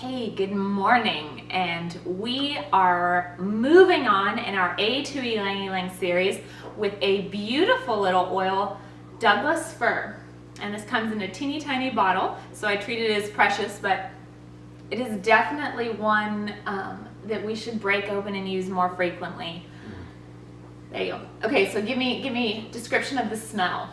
Hey, good morning, and we are moving on in our A2 Ylang Ylang series with a beautiful little oil, Douglas Fir. And this comes in a teeny tiny bottle, so I treat it as precious, but it is definitely one that we should break open and use more frequently. There you go. Okay, so give me a description of the smell.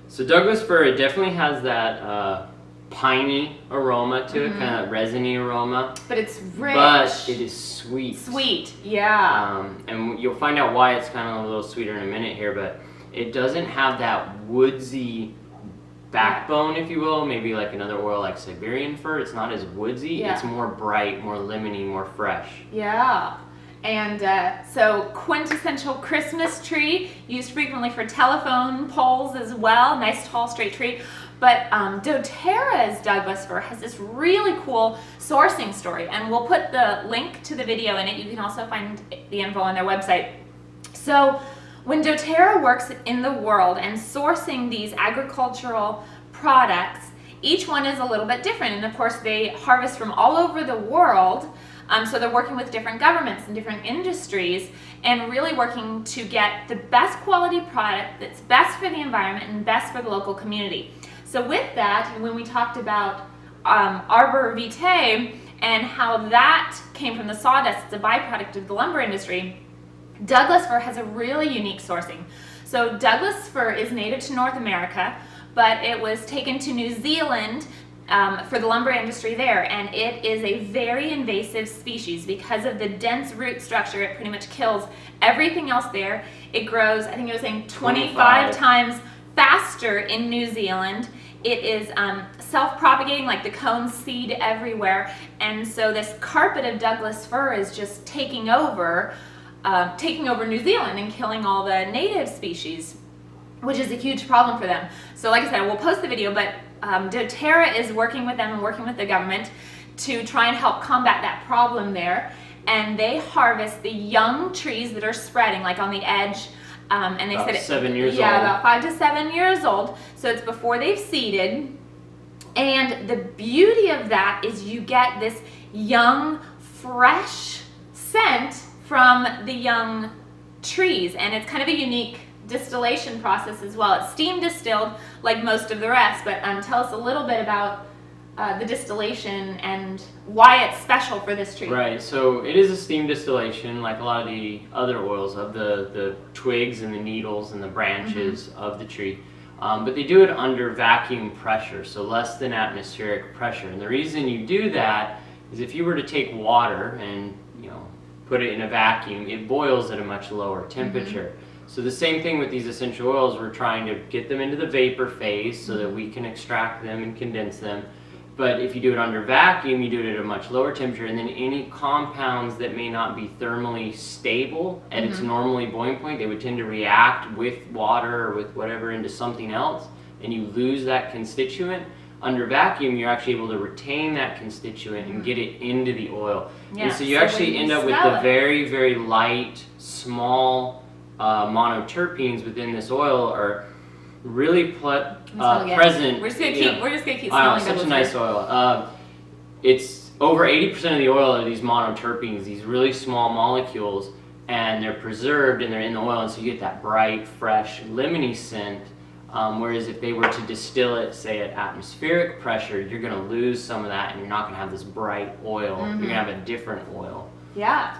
So Douglas Fir, it definitely has that piney aroma to it, kind of resiny aroma. But it's rich. But it is sweet. Sweet, yeah. And you'll find out why it's kind of a little sweeter in a minute here, but it doesn't have that woodsy backbone, if you will, maybe like another oil like Siberian fir. It's not as woodsy. Yeah. It's more bright, more lemony, more fresh. Yeah. And so quintessential Christmas tree, used frequently for telephone poles as well. Nice tall straight tree. But doTERRA's Douglas Fir has this really cool sourcing story, and we'll put the link to the video in it. You can also find the info on their website. So when doTERRA works in the world and sourcing these agricultural products, each one is a little bit different, and of course they harvest from all over the world. So they're working with different governments and different industries and really working to get the best quality product that's best for the environment and best for the local community. So with that, when we talked about arbor vitae and how that came from the sawdust, it's a byproduct of the lumber industry, Douglas Fir has a really unique sourcing. So Douglas Fir is native to North America, but it was taken to New Zealand for the lumber industry there, and it is a very invasive species because of the dense root structure. It pretty much kills everything else there. It grows, I think it was saying 25 times faster in New Zealand. It is self-propagating, like the cones seed everywhere, and so this carpet of Douglas Fir is just taking over New Zealand and killing all the native species, which is a huge problem for them. So like I said, we'll post the video, but doTERRA is working with them and working with the government to try and help combat that problem there. And they harvest the young trees that are spreading, like on the edge. And they said 7 years old. Yeah, about 5 to 7 years old. So it's before they've seeded. And the beauty of that is you get this young, fresh scent from the young trees. And it's kind of a unique distillation process as well. It's steam distilled like most of the rest, but tell us a little bit about the distillation and why it's special for this tree. Right, so it is a steam distillation like a lot of the other oils of the twigs and the needles and the branches of the tree, but they do it under vacuum pressure, so less than atmospheric pressure. And the reason you do that is if you were to take water and put it in a vacuum, it boils at a much lower temperature. So the same thing with these essential oils, we're trying to get them into the vapor phase so that we can extract them and condense them. But if you do it under vacuum, you do it at a much lower temperature, and then any compounds that may not be thermally stable at its normally boiling point, they would tend to react with water or with whatever into something else, and you lose that constituent. Under vacuum, you're actually able to retain that constituent and get it into the oil. Yeah, and so you actually end up with the very, very light, small monoterpenes within this oil are really present. We're just gonna keep smelling. Such a nice oil. It's over 80% of the oil are these monoterpenes, these really small molecules, and they're preserved and they're in the oil, and so you get that bright, fresh, lemony scent. Whereas if they were to distill it, say at atmospheric pressure, you're going to lose some of that, and you're not going to have this bright oil. You're going to have a different oil. Yeah.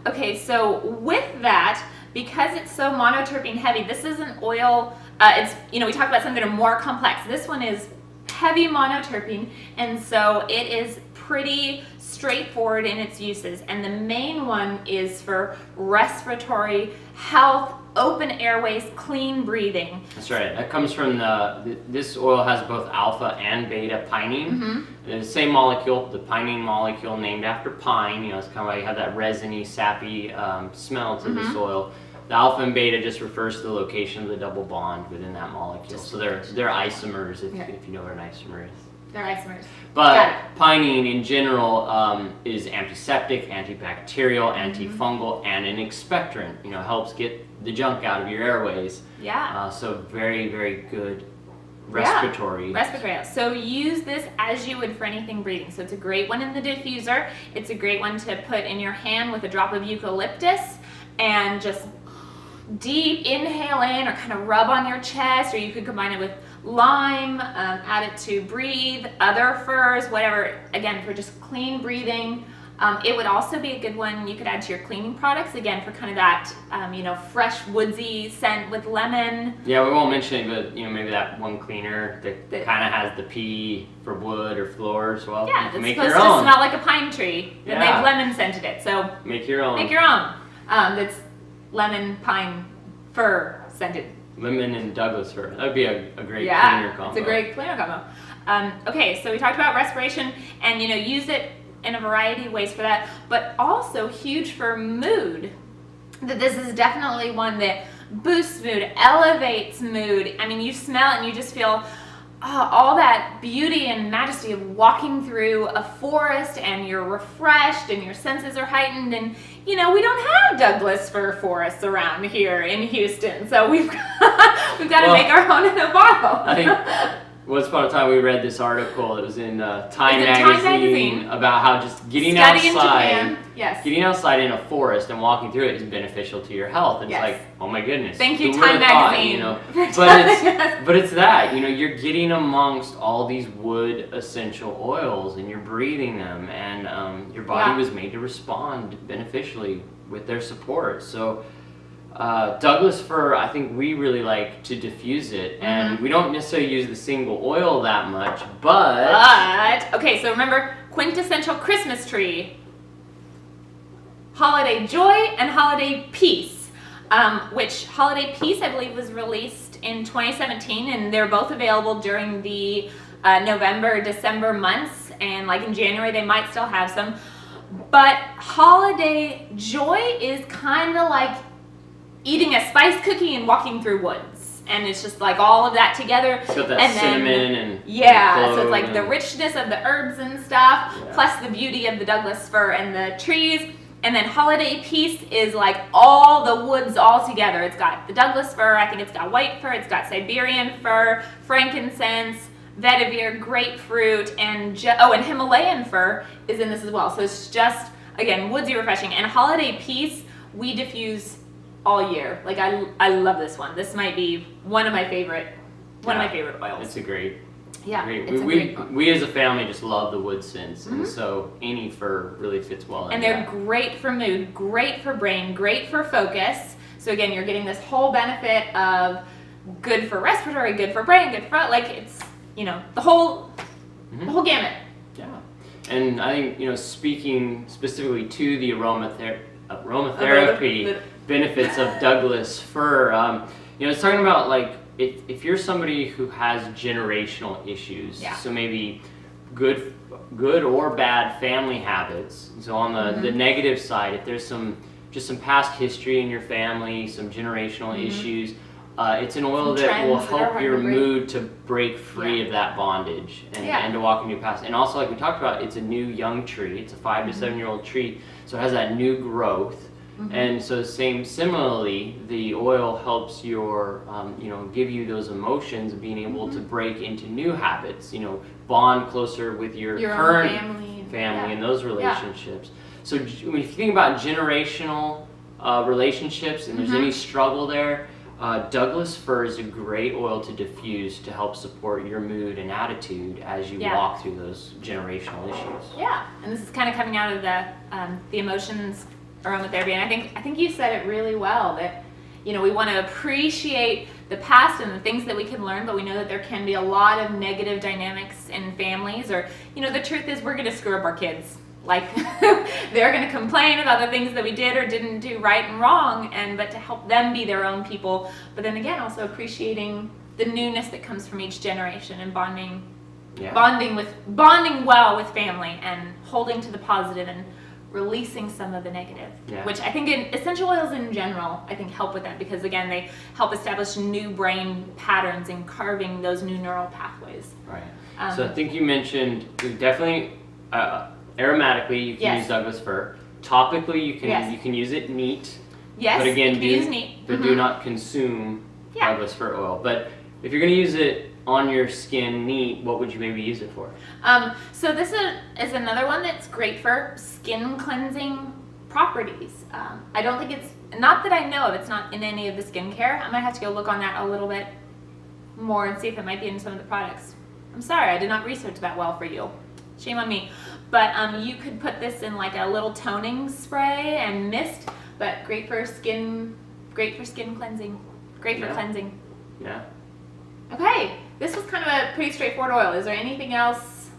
Okay, so with that, because it's so monoterpene heavy, this is an oil, we talked about some that are more complex. This one is heavy monoterpene, and so it is pretty straightforward in its uses. And the main one is for respiratory health, open airways, clean breathing. That's right. That comes from this oil has both alpha and beta pinene. The same molecule, the pinene molecule named after pine. It's kind of like you have that resiny, sappy smell to this oil. The alpha and beta just refers to the location of the double bond within that molecule. So they're isomers, if you know what an isomer is. They're isomers. But pinene in general is antiseptic, antibacterial, antifungal, and an expectorant. Helps get the junk out of your airways. Yeah. So very, very good respiratory. Respiratory oil. So use this as you would for anything breathing. So it's a great one in the diffuser. It's a great one to put in your hand with a drop of eucalyptus and just deep inhale in, or kind of rub on your chest, or you could combine it with lime, add it to breathe, other firs, whatever, again, for just clean breathing. It would also be a good one you could add to your cleaning products, again, for kind of that, fresh woodsy scent with lemon. Yeah, we won't mention it, but maybe that one cleaner that kind of has the P for wood or floors. Well, yeah, you can it's make supposed your to own. smell like a pine tree, and Yeah. they've lemon scented it. So Make your own. make your own. That's lemon, pine, fir scented. Lemon and Douglas Fir. That would be a great cleaner combo. It's a great cleaner combo. Okay, so we talked about respiration, and use it in a variety of ways for that, but also huge for mood. That this is definitely one that boosts mood, elevates mood. I mean, you smell it and you just feel all that beauty and majesty of walking through a forest, and you're refreshed and your senses are heightened. And we don't have Douglas fir forests around here in Houston, so we've got to make our own in a bottle. I think once upon a time we read this article. It was in Time magazine about how just getting outside, getting outside in a forest and walking through it is beneficial to your health. And it's like, oh my goodness. Thank you, who Time would've thought, magazine. But it's that you're getting amongst all these wood essential oils and you're breathing them, and your body was made to respond beneficially with their support. So. Douglas fir, I think we really like to diffuse it, and we don't necessarily use the single oil that much, but okay, so remember, quintessential Christmas tree, holiday joy and holiday peace, which holiday peace I believe was released in 2017, and they're both available during the November, December months, and like in January they might still have some, but holiday joy is kind of like eating a spice cookie and walking through woods, and it's just like all of that together. It's got that and cinnamon and so it's like the richness of the herbs and stuff, plus the beauty of the Douglas fir and the trees. And then holiday peace is like all the woods all together. It's got the Douglas fir, I think it's got white fir, it's got Siberian fir, frankincense, vetiver, grapefruit, and and Himalayan fir is in this as well. So it's just, again, woodsy, refreshing. And holiday peace we diffuse all year. Like I love this one. This might be one of my favorite oils. It's a great. Great. We as a family just love the wood scents, and so any fir really fits well. And they're great for mood, great for brain, great for focus. So again, you're getting this whole benefit of good for respiratory, good for brain, good for it's the whole gamut. Yeah, and I think speaking specifically to the aromatherapy benefits of Douglas fir, it's talking about like if you're somebody who has generational issues, so maybe good or bad family habits. So on the negative side, if there's some past history in your family, some generational issues, it's an oil that will help your mood to break free of that bondage and to walk into your past. And also, like we talked about, it's a new young tree. It's a 5 to 7 year old tree, so it has that new growth. And so similarly, the oil helps your, give you those emotions of being able to break into new habits, bond closer with your current family and those relationships. So when you think about generational relationships and there's any struggle there, Douglas fir is a great oil to diffuse to help support your mood and attitude as you walk through those generational issues. Yeah, and this is kind of coming out of the emotions aromatherapy, and I think you said it really well, that we want to appreciate the past and the things that we can learn, but we know that there can be a lot of negative dynamics in families, or the truth is we're going to screw up our kids. Like they're going to complain about the things that we did or didn't do right and wrong, but to help them be their own people, but then again also appreciating the newness that comes from each generation and bonding well with family and holding to the positive and releasing some of the negative, which I think in essential oils in general, I think help with that, because again, they help establish new brain patterns and carving those new neural pathways. Right. So I think you mentioned definitely aromatically you can use Douglas fir. Topically you can use it neat. Yes. But again, use neat. But do not consume Douglas fir oil. But if you're going to use it on your skin neat, what would you maybe use it for? So this is another one that's great for skin cleansing properties. I don't think it's, not that I know of, it's not in any of the skincare. I might have to go look on that a little bit more and see if it might be in some of the products. I'm sorry, I did not research that well for you. Shame on me. But you could put this in like a little toning spray and mist, but great for skin cleansing, great for cleansing. Yeah. Okay, this was kind of a pretty straightforward oil. Is there anything else?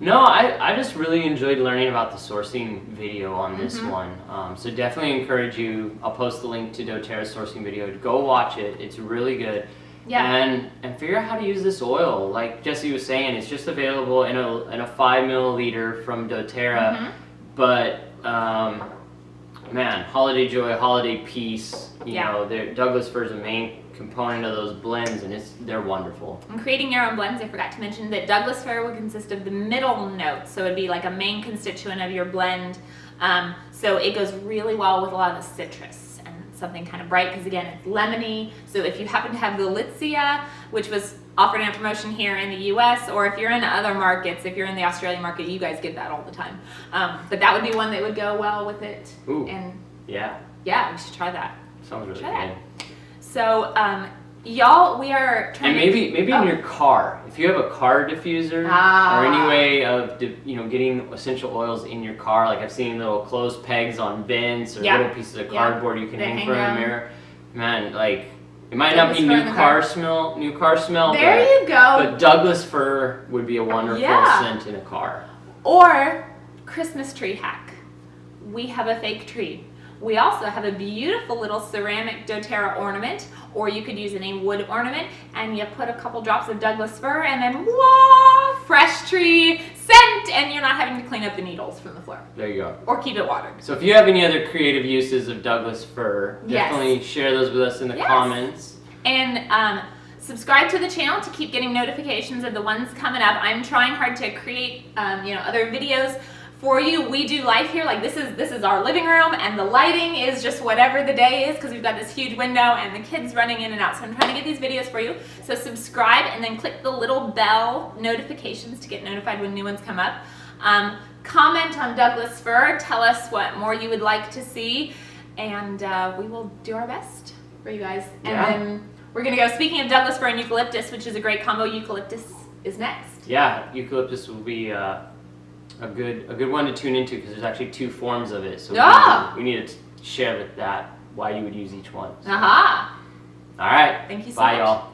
No, I just really enjoyed learning about the sourcing video on this one. So definitely encourage you. I'll post the link to doTERRA's sourcing video. Go watch it. It's really good. Yeah. And figure out how to use this oil. Like Jesse was saying, it's just available in a 5 milliliter from doTERRA. But man, holiday joy, holiday peace. You know, Douglas Fir is a main component of those blends, and they're wonderful. And creating your own blends, I forgot to mention that Douglas Fir would consist of the middle notes, so it'd be like a main constituent of your blend. So it goes really well with a lot of the citrus and something kind of bright, because again, it's lemony. So if you happen to have the Litsea, which was offered in a promotion here in the US, or if you're in other markets, if you're in the Australian market, you guys get that all the time. But that would be one that would go well with it. Ooh. And yeah, we should try that. Sounds really Try good. that. So, y'all, we are trying and maybe in your car, if you have a car diffuser or any way of getting essential oils in your car, like I've seen little clothes pegs on vents or little pieces of cardboard you can hang from a mirror. Man, like it might not be new car smell. There you go. But Douglas Fir would be a wonderful scent in a car. Or Christmas tree hack. We have a fake tree. We also have a beautiful little ceramic doTERRA ornament, or you could use any wood ornament, and you put a couple drops of Douglas Fir, and then voila, fresh tree scent, and you're not having to clean up the needles from the floor. There you go. Or keep it watered. So if you have any other creative uses of Douglas Fir, definitely share those with us in the comments. And subscribe to the channel to keep getting notifications of the ones coming up. I'm trying hard to create other videos for you. We do life here, like this is our living room, and the lighting is just whatever the day is, because we've got this huge window and the kids running in and out. So I'm trying to get these videos for you. So subscribe and then click the little bell notifications to get notified when new ones come up. Comment on Douglas Fir, tell us what more you would like to see, and we will do our best for you guys. And then we're gonna go, speaking of Douglas Fir and eucalyptus, which is a great combo, eucalyptus is next. Yeah, eucalyptus will be a good one to tune into, because there's actually 2 forms of it, so we need to share with that why you would use each one. So. Aha! All right. Thank you so much. Bye, y'all.